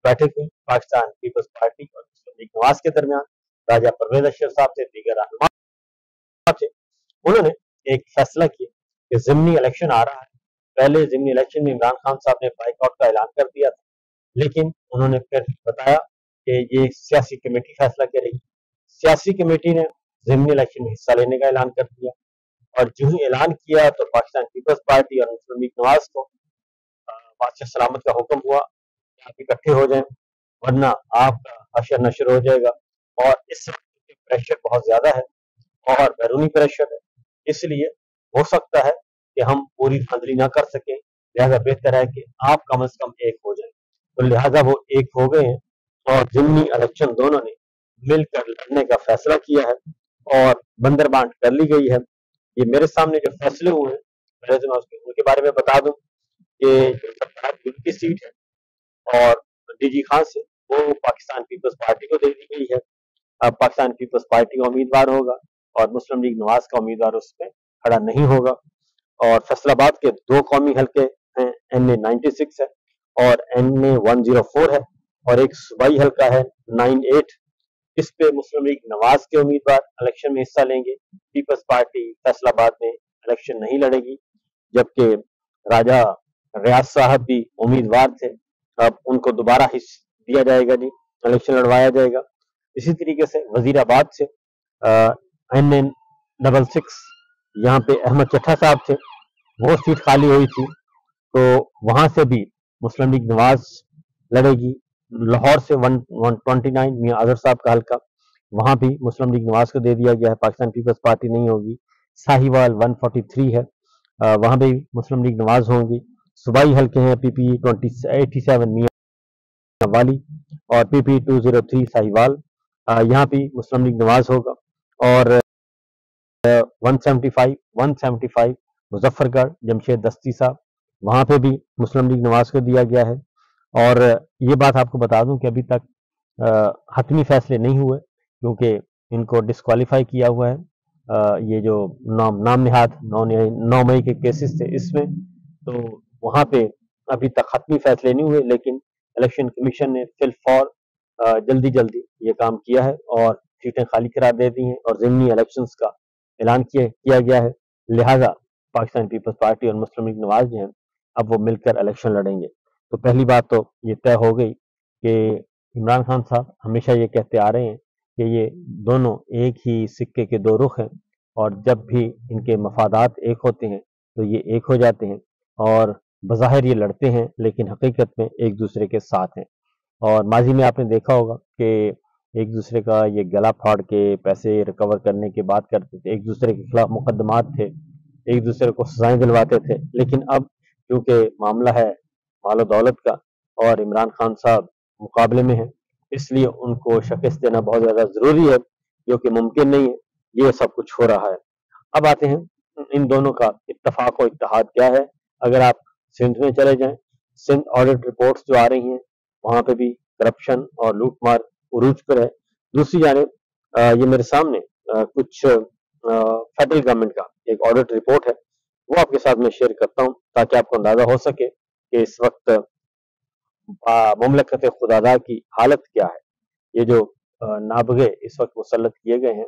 बैठक हुई Pakistan peoples party और मुस्लिम लीग नवाज के दरमियान। राजा परवेज अशरफ साहब से दीगर रहनुमा थे, उन्होंने एक फैसला किया कि ज़िमनी इलेक्शन आ रहा है। पहले ज़िमनी इलेक्शन में इमरान खान साहब ने बाइकआउट का ऐलान कर दिया था, लेकिन उन्होंने फिर बताया कि ये सियासी कमेटी फैसला करेगी। सियासी कमेटी ने ज़िमनी इलेक्शन में हिस्सा लेने का ऐलान कर दिया, और जो ही ऐलान किया तो पाकिस्तान पीपल्स पार्टी और मुस्लिम लीग नवाज को बादशाह सलामत का हुक्म हुआ कि आप इकट्ठे हो जाएं, वरना आपका हशर नशर हो जाएगा। और इस वक्त प्रेशर बहुत ज्यादा है और बैरूनी प्रेशर है, इसलिए हो सकता है कि हम पूरी धांधली ना कर सकें, लिहाजा बेहतर है कि आप कम से कम एक हो जाएं। तो लिहाजा वो एक हो गए हैं और ज़िमनी इलेक्शन दोनों ने मिलकर लड़ने का फैसला किया है और बंदरबांट कर ली गई है। ये मेरे सामने जो फैसले हुए हैं, पहले तो मैं उनके बारे में बता दूं कि जो सरकार की सीट है और डीजी खान से वो पाकिस्तान पीपल्स पार्टी को दे दी गई है। अब पाकिस्तान पीपल्स पार्टी का उम्मीदवार होगा और मुस्लिम लीग नवाज का उम्मीदवार उसमें खड़ा नहीं होगा। और फैसलाबाद के 2 कौमी हल्के हैं, NA 96 है और NA 104 है, और एक सूबाई हल्का है 98। इस पे मुस्लिम लीग नवाज के उम्मीदवार इलेक्शन में हिस्सा लेंगे। पीपल्स पार्टी फैसलाबाद में इलेक्शन नहीं लड़ेगी, जबकि राजा रियाज साहब भी उम्मीदवार थे, अब उनको दोबारा हिस्सा दिया जाएगा, जी इलेक्शन लड़वाया जाएगा। इसी तरीके से वजीराबाद से NA 66 यहाँ पे अहमद चट्टा साहब थे, वो सीट खाली हुई थी, तो वहां से भी मुस्लिम लीग नवाज लड़ेगी। लाहौर से 129 मियां अजहर साहब का हल्का, वहां भी मुस्लिम लीग नवाज को दे दिया गया है, पाकिस्तान पीपल्स पार्टी नहीं होगी। साहिवाल 143 है, वहां भी मुस्लिम लीग नवाज होंगी। सूबाई हल्के हैं PPE 87 मियां वाली और PPE 203 साहिवाल, यहाँ भी मुस्लिम लीग नवाज होगा। और 175 मुजफ्फरगढ़ जमशेद दस्ती साहब, वहां पे भी मुस्लिम लीग नवाज को दिया गया है। और ये बात आपको बता दूं कि अभी तक हतमी फैसले नहीं हुए, क्योंकि इनको डिस्क्वालीफाई किया हुआ है। ये जो नाम निहाद 9 मई के केसेस थे इसमें, तो वहां पे अभी तक हतमी फैसले नहीं हुए, लेकिन इलेक्शन कमीशन ने फिलफौर जल्दी ये काम किया है और सीटें खाली करार दे दी हैं और ज़िमनी इलेक्शंस का ऐलान किया गया है। लिहाजा पाकिस्तान पीपल्स पार्टी और मुस्लिम लीग नवाज जो हैं, अब वो मिलकर इलेक्शन लड़ेंगे। तो पहली बात तो ये तय हो गई कि इमरान खान साहब हमेशा ये कहते आ रहे हैं कि ये दोनों एक ही सिक्के के 2 रुख हैं, और जब भी इनके मफादात एक होते हैं तो ये एक हो जाते हैं, और बज़ाहिर ये लड़ते हैं लेकिन हकीकत में एक दूसरे के साथ हैं। और माजी में आपने देखा होगा कि एक दूसरे का ये गला फाड़ के पैसे रिकवर करने की बात करते थे, एक दूसरे के खिलाफ मुकदमात थे, एक दूसरे को सजाएं दिलवाते थे। लेकिन अब क्योंकि मामला है मालो दौलत का और इमरान खान साहब मुकाबले में हैं, इसलिए उनको शिकस्त देना बहुत ज्यादा जरूरी है, जो कि मुमकिन नहीं है। ये सब कुछ हो रहा है। अब आते हैं इन दोनों का इत्तफाक और इत्तेहाद क्या है। अगर आप सिंध में चले जाएं, सिंध ऑडिट रिपोर्ट्स जो आ रही हैं, वहां पे भी करप्शन और लूटमार उरूज पर है। दूसरी जानिब ये मेरे सामने कुछ फेडरल गवर्नमेंट का एक ऑडिट रिपोर्ट है, वो आपके साथ मैं शेयर करता हूं ताकि आपको अंदाजा हो सके कि इस वक्त मुमलकत खुदादा की हालत क्या है। ये जो नाबगे इस वक्त मुसल्लत किए गए हैं,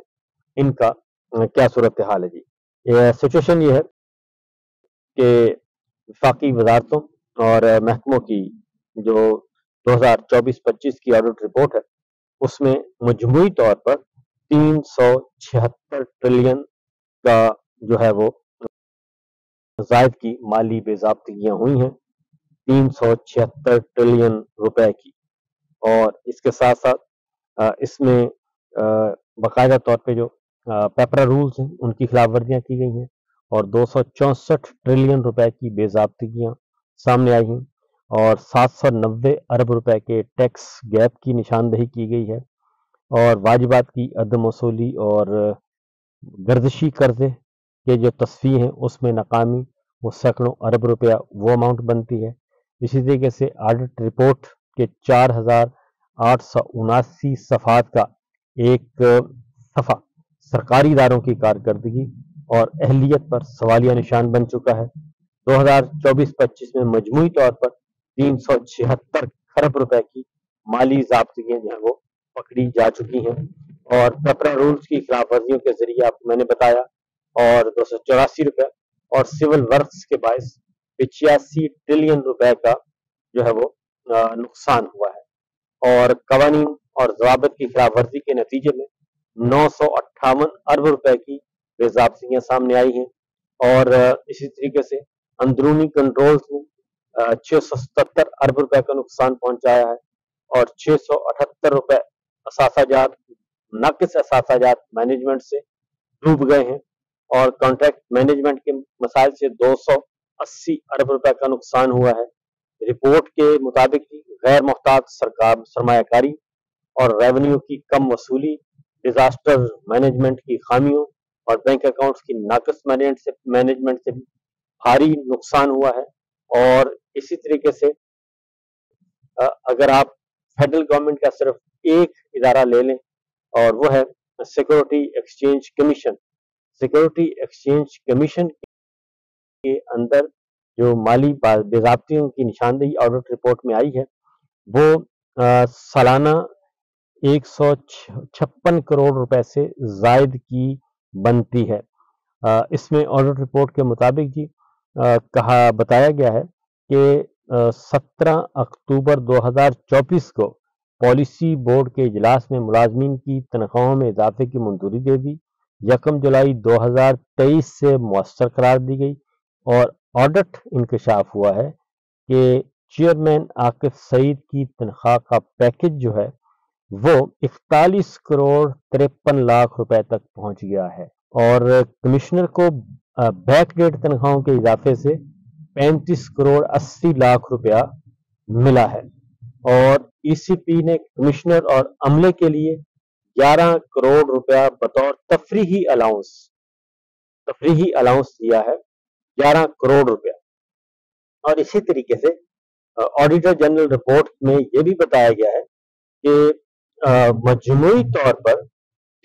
इनका क्या सूरत हाल है। जी सिचुएशन ये है कि वफाकी वजारतों और महकमों की जो 2024-25 की ऑडिट रिपोर्ट है, उसमें मजमूई तौर पर 376 ट्रिलियन का जो है वो जायद की माली बेज़ाब्तियां हुई हैं, 376 ट्रिलियन रुपए की। और इसके साथ साथ इसमें बाकायदा तौर पे जो पेपरा रूल्स हैं उनकी खिलाफ वर्जियां की गई हैं, और 264 ट्रिलियन रुपए की बेज़ाब्तियां सामने आई हैं, और 790 अरब रुपए के टैक्स गैप की निशानदही की गई है, और वाजिबात की अदम वसूली और गर्दिशी कर्जे के जो तस्फी हैं उसमें नाकामी, वो सैकड़ों अरब रुपया वो अमाउंट बनती है। इसी तरीके से ऑडिट रिपोर्ट के 4879 सफ़ात का एक सफ़ा सरकारी इदारों की कारकर्दगी और अहलियत पर सवालिया निशान बन चुका है। 2024-25 में मजमूई तौर पर 376 खरब रुपए की माली ज़ाब्तियाँ जो हैं वो पकड़ी जा चुकी हैं और पेपरा रूल्स की खिलाफ वर्जियों के जरिए आपको मैंने बताया और 284 रुपए और सिविल वर्क्स के बायस 85 ट्रिलियन रुपए का जो है वो नुकसान हुआ है और कवानीन और ज़वाबित की खिलाफ वर्जी के नतीजे में 958 अरब रुपए की बेज़ाब्तियाँ सामने आई हैं और इसी तरीके से अंदरूनी कंट्रोल्स में 677 अरब रुपए का नुकसान पहुंचाया है और 678 रुपए असासाजात नाकिस असासाजात मैनेजमेंट से डूब गए हैं और कॉन्ट्रैक्ट मैनेजमेंट के मसाइल से 280 अरब रुपए का नुकसान हुआ है। रिपोर्ट के मुताबिक गैर मुहतात सरकार सरमायाकारी और रेवेन्यू की कम वसूली, डिजास्टर मैनेजमेंट की खामियों और बैंक अकाउंट्स की नाकस मैनेजमेंट से भारी नुकसान हुआ है और इसी तरीके से अगर आप फेडरल गवर्नमेंट का सिर्फ एक इदारा ले लें और वो है security exchange commission. Security exchange commission के अंदर जो माली बेज़ाब्तियों की निशानदेही ऑडिट रिपोर्ट में आई है वो सालाना 156 करोड़ रुपए से जायद की बनती है। इसमें ऑडिट रिपोर्ट के मुताबिक जी बताया गया है कि 17 अक्टूबर 2024 को पॉलिसी बोर्ड के इजलास में मुलाजमीन की तनख्वाहों में इजाफे की मंजूरी दे दी। 1 जुलाई 2023 से मुअस्सर करार दी गई और ऑडिट इंकशाफ हुआ है कि चेयरमैन आकिब सईद की तनख्वाह का पैकेज जो है वो 41 करोड़ 53 लाख रुपए तक पहुंच गया है और कमिश्नर को बैकडेट तनख्वाहों के इजाफे से 35 करोड़ 80 लाख रुपया मिला है और ईसीपी ने कमिश्नर और अमले के लिए 11 करोड़ रुपया बतौर तफरीही अलाउंस दिया है, 11 करोड़ रुपया। और इसी तरीके से ऑडिटर जनरल रिपोर्ट में यह भी बताया गया है कि मजमूई तौर पर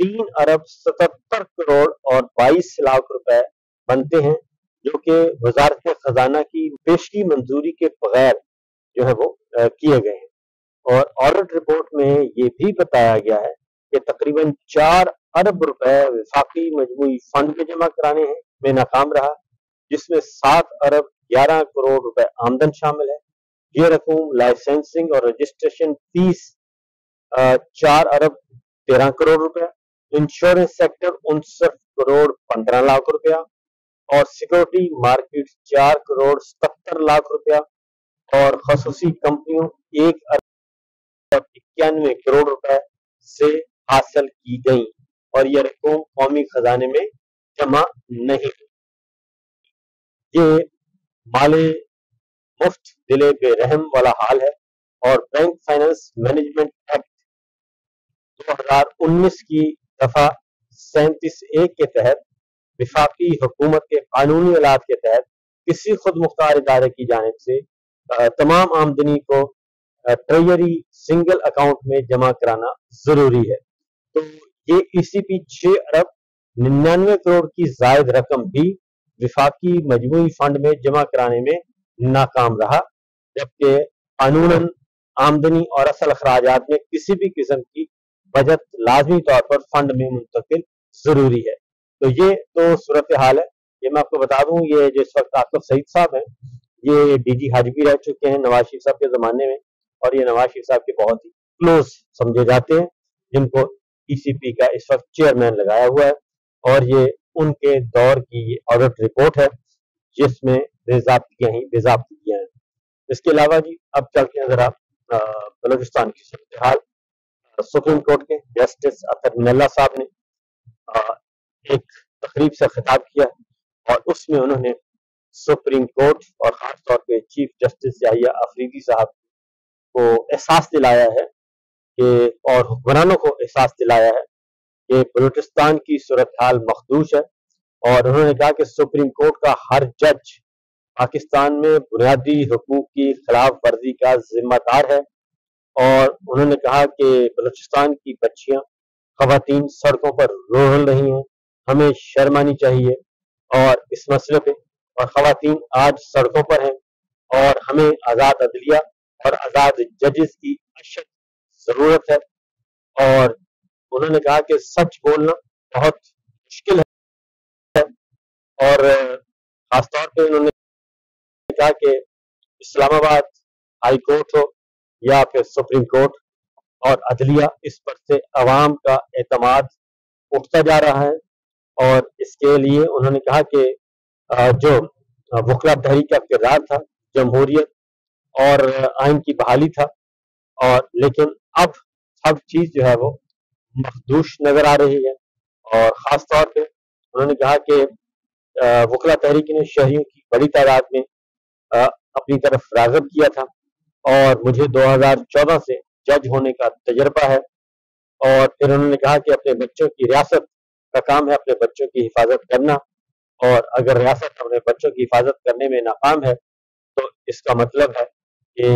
3 अरब 77 करोड़ और 22 लाख रुपए बनते हैं जो कि वजारत खजाना की पेशगी मंजूरी के बगैर जो है वो किए गए हैं और ऑडिट रिपोर्ट में ये भी बताया गया है कि तकरीबन 4 अरब रुपए वफाकी मजमूई फंड में जमा कराने में नाकाम रहा जिसमें 7 अरब 11 करोड़ रुपए आमदन शामिल है। ये रकूम लाइसेंसिंग और रजिस्ट्रेशन फीस 4 अरब 13 करोड़ रुपया, इंश्योरेंस सेक्टर 69 करोड़ 15 लाख रुपया और सिक्योरिटी मार्केट 4 करोड़ 77 लाख रुपया और खसूसी कंपनियों 1 अरब 91 करोड़ रुपए से हासिल की गई और यह रकूम कौमी खजाने में जमा नहीं हुई। ये माले मुफ्त दिले बेरहम वाला हाल है और बैंक फाइनेंस मैनेजमेंट एक्ट 2019 की दफा 37A के तहत विफाकी हुकूमत के कानूनी इलाज के तहत किसी खुद मुख्तार इदारे की जानिब से तमाम आमदनी को ट्रेजरी सिंगल अकाउंट में जमा कराना जरूरी है। तो ये ईसीपी 6 अरब 99 करोड़ की जायद रकम भी विफाकी मजमूई फंड में जमा कराने में नाकाम रहा जबकि कानूनन आमदनी और असल अखराजात में किसी भी किस्म की बचत लाजमी तौर पर फंड में मुंतकिल जरूरी है। तो ये तो सूरत हाल है। ये मैं आपको बता दूं ये जो इस वक्त आकिब सईद साहब हैं ये डीजी हज भी रह चुके हैं नवाज शरीफ साहब के जमाने में और ये नवाज शरीफ साहब के बहुत ही क्लोज समझे जाते हैं जिनको ईसीपी का इस वक्त चेयरमैन लगाया हुआ है और ये उनके दौर की ऑडिट रिपोर्ट है जिसमें बेज़ाब्तियां हैं। इसके अलावा जी अब चलते हैं जरा बलूचिस्तान की सूरत हाल। सुप्रीम कोर्ट के जस्टिस अतर मिनल्ला साहब ने एक तकरीब से खिताब किया और उसमें उन्होंने सुप्रीम कोर्ट और खास तौर पे चीफ जस्टिस याहिया अफरीदी साहब को एहसास दिलाया है कि और हुक्मरानों को एहसास दिलाया है कि बलूचिस्तान की सूरत हाल मखदूश है और उन्होंने कहा कि सुप्रीम कोर्ट का हर जज पाकिस्तान में बुनियादी हुकूक की खिलाफ वर्जी का जिम्मेदार है और उन्होंने कहा कि बलूचिस्तान की बच्चियां खवातीन सड़कों पर रो रही हैं, हमें शर्म आनी चाहिए और इस मसले पे और खवातीन आज सड़कों पर हैं और हमें आजाद अदलिया और आजाद जजेस की अशद ضرورت ہے، اور انہوں نے کہا کہ سچ بولنا بہت مشکل ہے، اور خاص طور پہ انہوں نے کہا کہ اسلام آباد ہائی کورٹ ہو یا پھر سپریم کورٹ اور عدلیہ، اس پر سے عوام کا اعتماد اٹھتا جا رہا ہے، اور اس کے لیے انہوں نے کہا کہ جو وکلا تحریک کا کردار تھا، جمہوریت اور آئین کی بحالی تھا، اور لیکن اب سب چیز جو ہے وہ مخدوش نظر آ رہی ہے، اور خاص طور پہ انہوں نے کہا کہ وکلا تحریک نے شہریوں کی بڑی تعداد میں اپنی طرف راغب کیا تھا، اور مجھے 2014 سے جج ہونے کا تجربہ ہے، اور پھر انہوں نے کہا کہ اپنے بچوں کی ریاست کا کام ہے اپنے بچوں کی حفاظت کرنا، اور اگر ریاست اپنے بچوں کی حفاظت کرنے میں ناکام ہے تو اس کا مطلب ہے کہ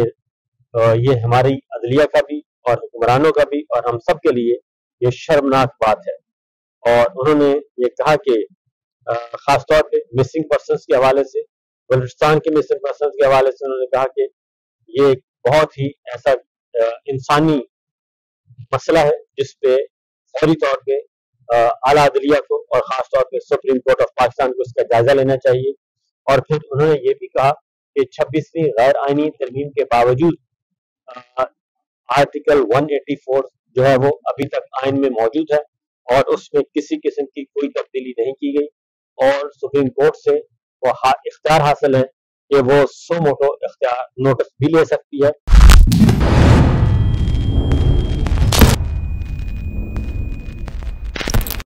یہ ہماری عدلیہ کا بھی اور حکمرانوں کا بھی اور ہم سب کے لیے یہ شرمناک بات ہے۔ اور انہوں نے یہ کہا کہ خاص طور پہ مسنگ پرسنز کے حوالے سے، بلوچستان کے مسنگ پرسنز کے حوالے سے انہوں نے کہا کہ یہ ایک بہت ہی ایسا انسانی مسئلہ ہے جس پہ فوری طور پہ اعلیٰ عدلیہ کو اور خاص طور پہ سپریم کورٹ آف پاکستان کو اس کا جائزہ لینا چاہیے۔ اور پھر انہوں نے یہ بھی کہا کہ 26ویں غیر آئینی ترمیم کے باوجود آرٹیکل 184 جو ہے وہ ابھی تک آئین میں موجود ہے، اور اس میں کسی قسم کی کوئی تبدیلی نہیں کی گئی، اور سپریم کورٹ سے وہ اختیار حاصل ہے کہ وہ سو موٹو اختیار نوٹس بھی لے سکتی ہے۔